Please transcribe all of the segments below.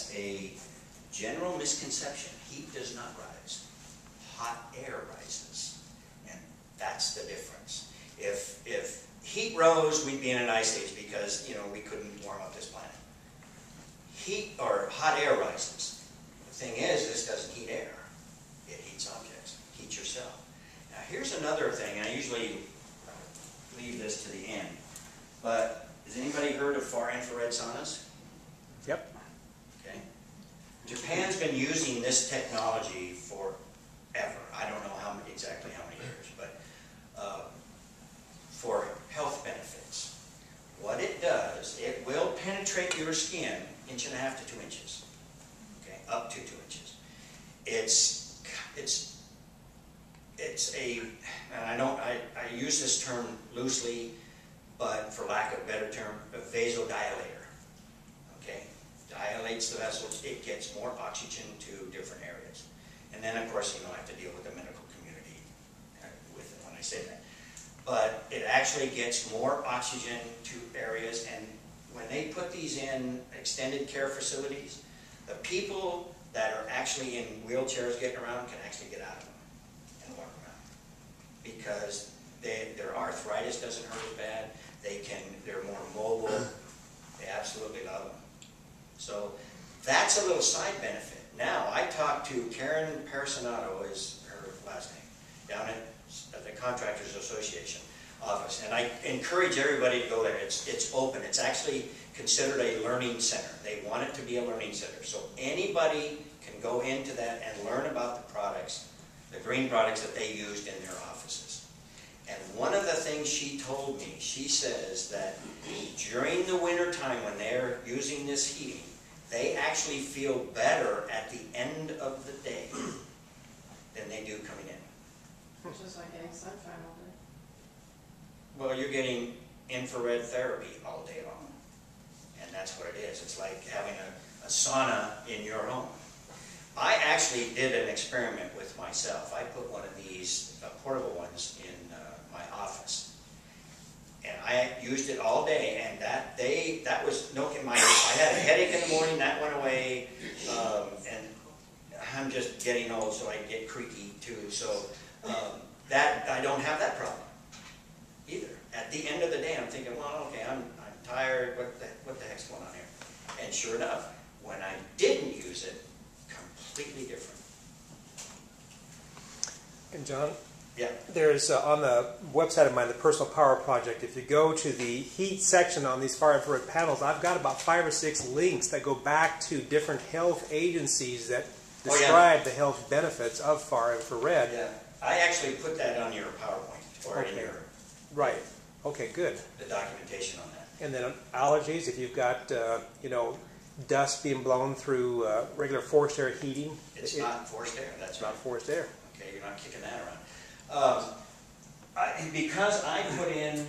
that's a general misconception. Heat does not rise. Hot air rises. And that's the difference. If heat rose, we'd be in an ice age because, you know, we couldn't warm up this planet. Heat or hot air rises. The thing is, this doesn't heat air. It heats objects. Heats yourself. Now here's another thing, and I usually leave this to the end, but has anybody heard of far infrared saunas? Yep. Okay. Japan's been using this technology forever. I don't know exactly how many years, but for health benefits. What it does, it will penetrate your skin 1.5 to 2 inches. Okay, up to 2 inches. It's a, and I use this term loosely, but for lack of a better term, a vasodilator. Okay, dilates the vessels. It gets more oxygen to different areas, and then of course you know I have to deal with the medical community with it when I say that. But it actually gets more oxygen to areas, and when they put these in extended care facilities, the people that are actually in wheelchairs getting around can actually get out of them and walk around because their arthritis doesn't hurt as bad. They're more mobile. They absolutely love them. So that's a little side benefit. Now I talked to Karen Parasinato, is her last name, down at the Contractors Association office, and I encourage everybody to go there. It's open. It's actually considered a learning center. They want it to be a learning center, so anybody can go into that and learn about the products, the green products that they used in their offices. And one of the things she told me, she says that during the winter time when they're using this heating, they actually feel better at the end of the day than they do coming in. It's just like getting sunshine all day. Well, you're getting infrared therapy all day long. And that's what it is. It's like having a sauna in your home. I actually did an experiment with myself. I put one of these portable ones in my office. And I used it all day, and that was no kidding. I had a headache in the morning, that went away, and I'm just getting old, so I get creaky too. So that I don't have that problem either. At the end of the day, I'm thinking, well, okay, I'm tired. What the heck's going on here? And sure enough, when I didn't use it, completely different. And John? Yeah. There's on the website of mine, the Personal Power Project, if you go to the heat section on these far infrared panels, I've got about 5 or 6 links that go back to different health agencies that describe the health benefits of far infrared. Yeah. I actually put that on your PowerPoint or in your right. Okay, good. The documentation on that. And then allergies, if you've got you know, dust being blown through regular forced air heating. It's not forced air. That's not forced air. Okay, you're not kicking that around. Because I put in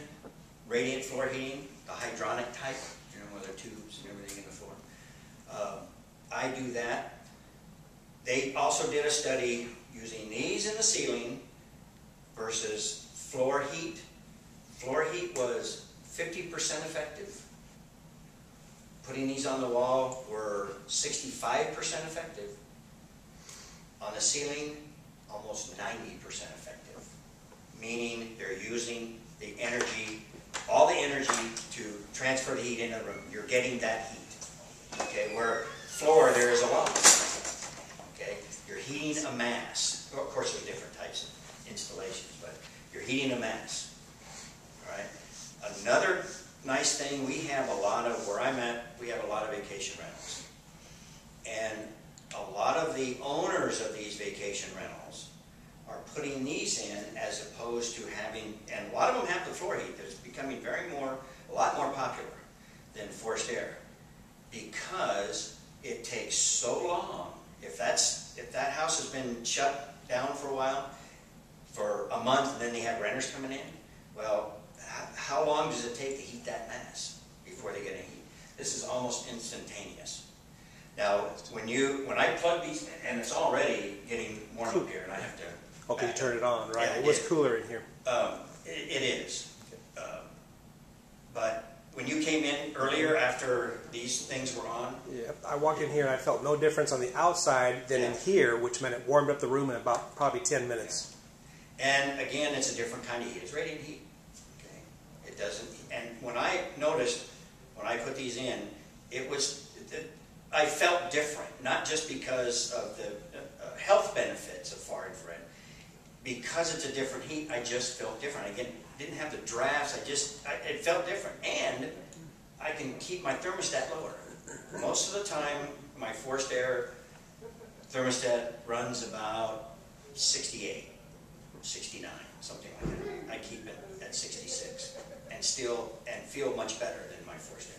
radiant floor heating, the hydronic type, you know, with the tubes and everything in the floor, I do that. They also did a study using these in the ceiling versus floor heat. Floor heat was 50% effective. Putting these on the wall were 65% effective. On the ceiling, almost 90% effective. Meaning they're using the energy, all the energy to transfer the heat into the room. You're getting that heat. Okay, where floor there is a loss. Okay, you're heating a mass. Well, of course, there's different types of installations, but you're heating a mass. All right. Another nice thing, we have a lot of, where I'm at, we have a lot of vacation rentals. And a lot of the owners of these vacation rentals are putting these in as opposed to having, and a lot of them have the floor heat. It's becoming a lot more popular than forced air because it takes so long. If that house has been shut down for a while, for a month, and then they have renters coming in, well, how long does it take to heat that mass before they get any heat? This is almost instantaneous. Now, when I plug these, and it's already getting warm up here, and I have to. Okay, you turn it on, right? Yeah, it was cooler in here. It is. But when you came in earlier after these things were on, Yeah, I walked in here and I felt no difference on the outside than in here, which meant it warmed up the room in about probably 10 minutes. and again, it's a different kind of heat. It's radiant heat. Okay, it doesn't. And when I noticed when I put these in, I felt different, not just because of the health benefits of far infrared. Because it's a different heat, I just felt different. Again, didn't have the drafts. It felt different, and I can keep my thermostat lower. Most of the time, my forced air thermostat runs about 68, 69, something like that. I keep it at 66, and feel much better than my forced air.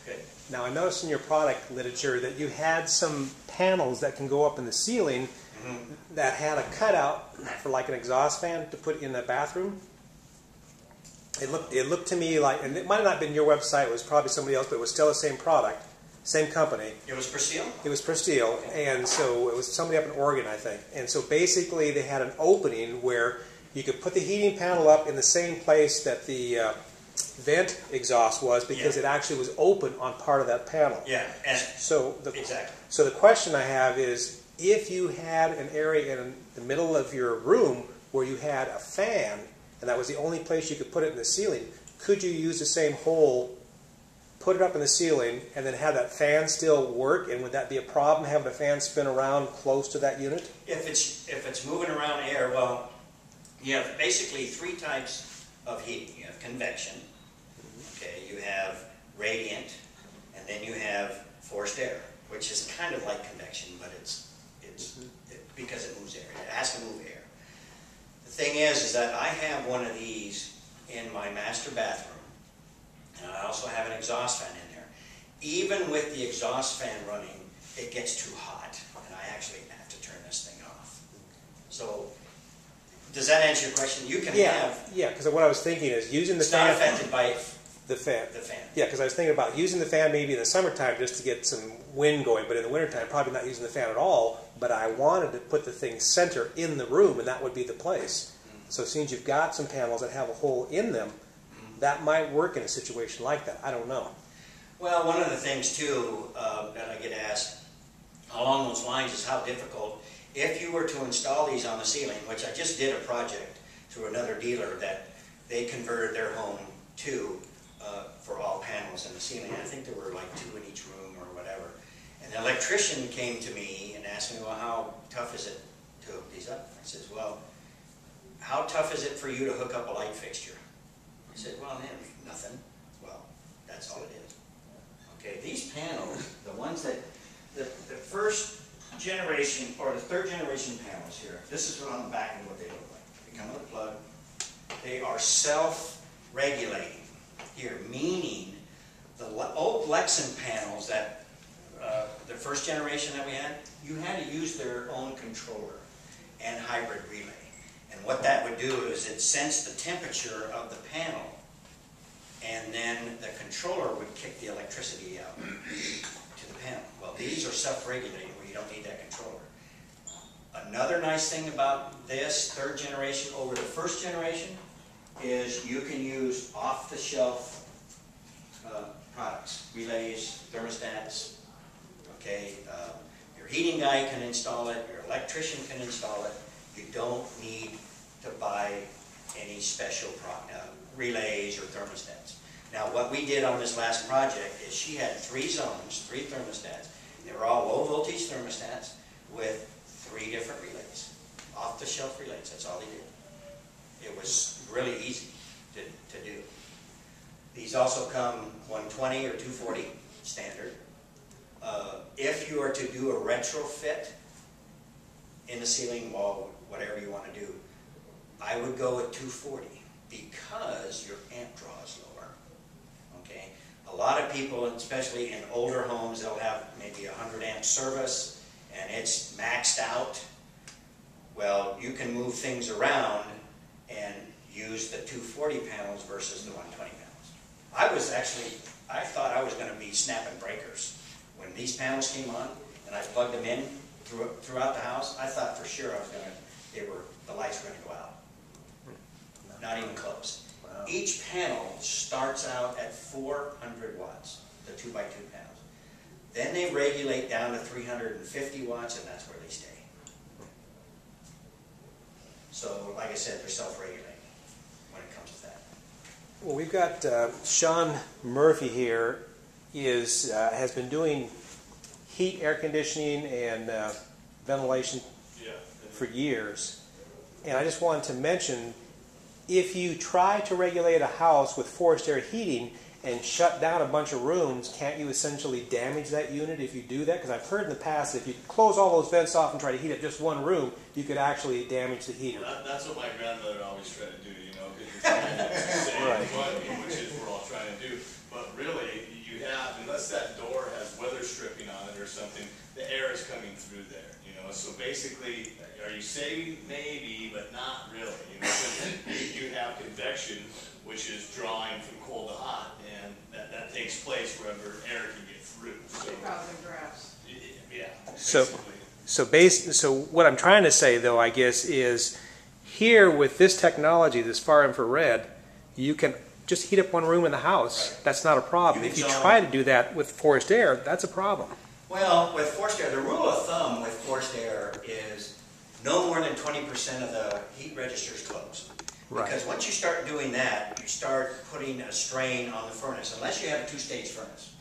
Good. Now I noticed in your product literature that you had some panels that can go up in the ceiling that had a cutout for like an exhaust fan to put in the bathroom. It looked to me like, and it might have not been your website, it was probably somebody else, but it was still the same product, same company. It was Presteel? It was Presteel, and so it was somebody up in Oregon, I think. And so basically they had an opening where you could put the heating panel up in the same place that the vent exhaust was, because it actually was open on part of that panel. Yeah, and exactly. So the question I have is, if you had an area in the middle of your room where you had a fan, and that was the only place you could put it in the ceiling, could you use the same hole, put it up in the ceiling, and then have that fan still work? And would that be a problem, having a fan spin around close to that unit? If it's moving around air, well, you have basically three types of heating. You have convection, okay, you have radiant, and then you have forced air, which is kind of like convection, but it's because it moves air. It has to move air. The thing is that I have one of these in my master bathroom, and I also have an exhaust fan in there. Even with the exhaust fan running, it gets too hot, and I actually have to turn this thing off. So, does that answer your question? You can have... Yeah, because what I was thinking is using the fan... It's not affected by the fan. The fan. Yeah, because I was thinking about using the fan maybe in the summertime just to get some wind going, but in the wintertime probably not using the fan at all. But I wanted to put the thing center in the room, and that would be the place. So since you've got some panels that have a hole in them, that might work in a situation like that. I don't know. Well, one of the things too that I get asked along those lines is how difficult, if you were to install these on the ceiling, which I just did a project through another dealer that they converted their home to for all panels in the ceiling. I think there were like 2 in each room or whatever. And the electrician came to me and asked me, well, how tough is it to hook these up? I said, well, how tough is it for you to hook up a light fixture? I said, well, man, nothing. Well, that's all it is. Okay, these panels, the ones that, the first generation, or the third generation panels here, this is what on the back and what they look like. They come with a plug. They are self-regulating here, meaning the old Lexan panels that, the first generation that we had, you had to use their own controller and hybrid relay. And what that would do is it sensed the temperature of the panel, and then the controller would kick the electricity out to the panel. Well, these are self-regulating where you don't need that controller. Another nice thing about this third generation over the first generation is you can use off-the-shelf products, relays, thermostats, okay? Your heating guy can install it, your electrician can install it. You don't need to buy any special relays or thermostats. Now, what we did on this last project is she had 3 zones, 3 thermostats. They were all low voltage thermostats with 3 different relays, off-the-shelf relays. That's all they did. It was really easy to do. These also come 120 or 240 standard. If you are to do a retrofit in the ceiling wall, whatever you want to do, I would go with 240 because your amp draw is lower. Okay, a lot of people, especially in older homes, they'll have maybe a 100 amp service and it's maxed out. Well, you can move things around and use the 240 panels versus the 120 panels. I thought I was going to be snapping breakers when these panels came on and I plugged them in throughout the house. I thought for sure I was going to, the lights were going to go out. Not even close. Wow. Each panel starts out at 400 watts, the 2x2 panels. Then they regulate down to 350 watts, and that's where they stay. So, like I said, they're self-regulating when it comes to that. Well, we've got Sean Murphy here. Has been doing heat, air conditioning, and ventilation for years. And I just wanted to mention, if you try to regulate a house with forced air heating and shut down a bunch of rooms, can't you essentially damage that unit if you do that? Because I've heard in the past that if you close all those vents off and try to heat up just one room, you could actually damage the heater. Well, that's what my grandmother always tried to do, you know, because you're trying to save money, which is we're all trying to do. But really, you have, unless that door has weather stripping on it or something, the air is coming through there, you know. So basically, are you saving? Maybe, but not really. You know, you have convection, which is drawing from cold to hot, and that takes place wherever air can get through. So, Causing drafts. yeah. So what I'm trying to say, though, I guess, is here with this technology, this far infrared, you can just heat up one room in the house. Right. That's not a problem. If you try to do that with forced air, that's a problem. Well, with forced air, the rule of thumb with forced air is no more than 20% of the heat registers closed. Right. Because once you start doing that, you start putting a strain on the furnace, unless you have a two-stage furnace.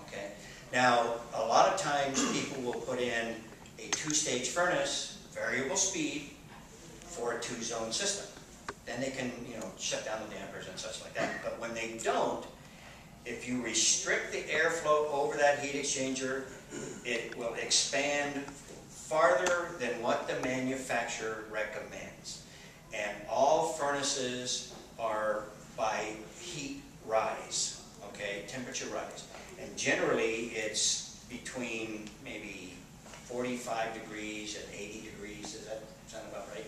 Okay. Now, a lot of times people will put in a two-stage furnace, variable speed, for a two-zone system. Then they can, shut down the dampers and such like that. But when they don't, if you restrict the airflow over that heat exchanger, it will expand farther than what the manufacturer recommends. And all furnaces are by heat rise, okay, temperature rise. And generally it's between maybe 45 degrees and 80 degrees. Does that sound about right?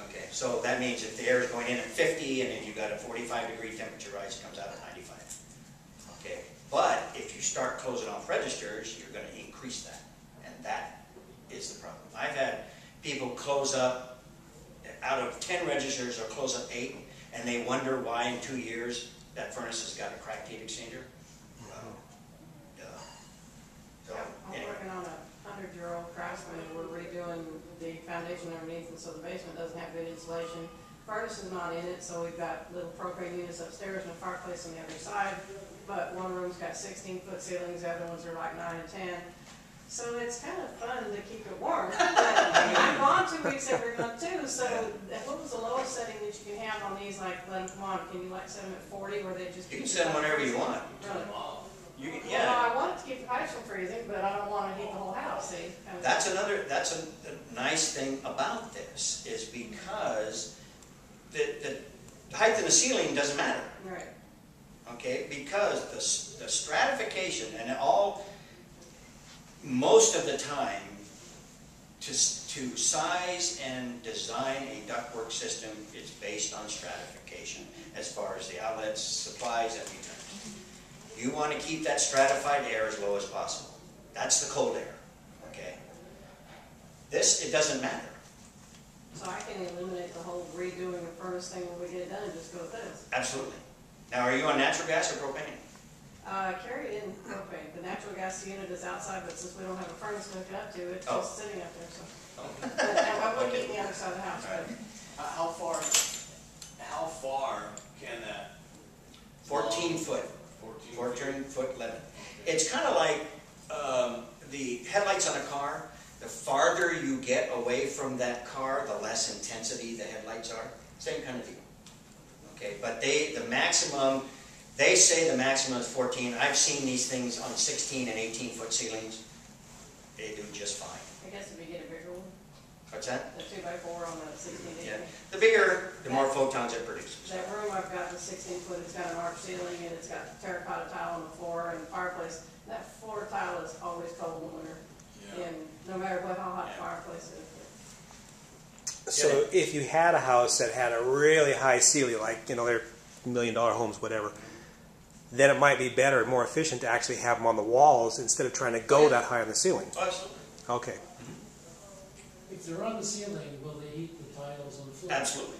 Okay, so that means if the air is going in at 50 and then you've got a 45-degree temperature rise, it comes out at 95. Okay, but if you start closing off registers, you're going to increase that. And that is the problem. I've had people close up, out of 10 registers, or close up 8, and they wonder why in 2 years that furnace has got a cracked heat exchanger. So, I'm anyway. working on a 100-year-old Craftsman, and we're redoing the foundation underneath, and so the basement doesn't have good insulation. Furnace is not in it, so we've got little propane units upstairs and a fireplace on the other side. But one room's got 16-foot ceilings, the other ones are like 9 and 10. So it's kind of fun to keep it warm. But I'm gone 2 weeks every month too. So what was the lowest setting that you can have on these? Like, let them come on. Can you like set them at 40, where they just? You can set them whenever you want. Really? You can, Well, I want it to keep the pipes from freezing, but I don't want to heat the whole house. See? That's a nice thing about this, is because the height of the ceiling doesn't matter. Right. Okay, because the stratification and most of the time, to size and design a ductwork system is based on stratification as far as the outlets, supplies, and returns. You want to keep that stratified air as low as possible. That's the cold air. Okay. This, it doesn't matter. So I can eliminate the whole redoing the furnace thing when we get it done and just go with this. Absolutely. Now, are you on natural gas or propane? Carry it in propane. The natural gas unit is outside, but since we don't have a furnace to hook it up to, it's just sitting up there. So. But I wouldn't heat the other side of the house. Right. But How far can that? 14 foot. 14 foot limit. It's kind of like the headlights on a car. The farther you get away from that car, the less intensity the headlights are. Same kind of deal. Okay, but the maximum, they say the maximum is 14. I've seen these things on 16 and 18 foot ceilings. They do just fine. I guess if you get a bigger one. What's that? The 2x4 on the 16 inch. Yeah. The bigger, the more photons it produces. That room I've got, the 16 foot, it's got an arch ceiling and it's got terracotta tile on the floor and fireplace. That floor tile is always cold in winter. Yeah. And no matter how hot the fireplace is. So if you had a house that had a really high ceiling, like, they're $1 million homes, whatever, then it might be better and more efficient to actually have them on the walls instead of trying to go that high on the ceiling. Absolutely. Okay. If they're on the ceiling, will they heat the tiles on the floor? Absolutely.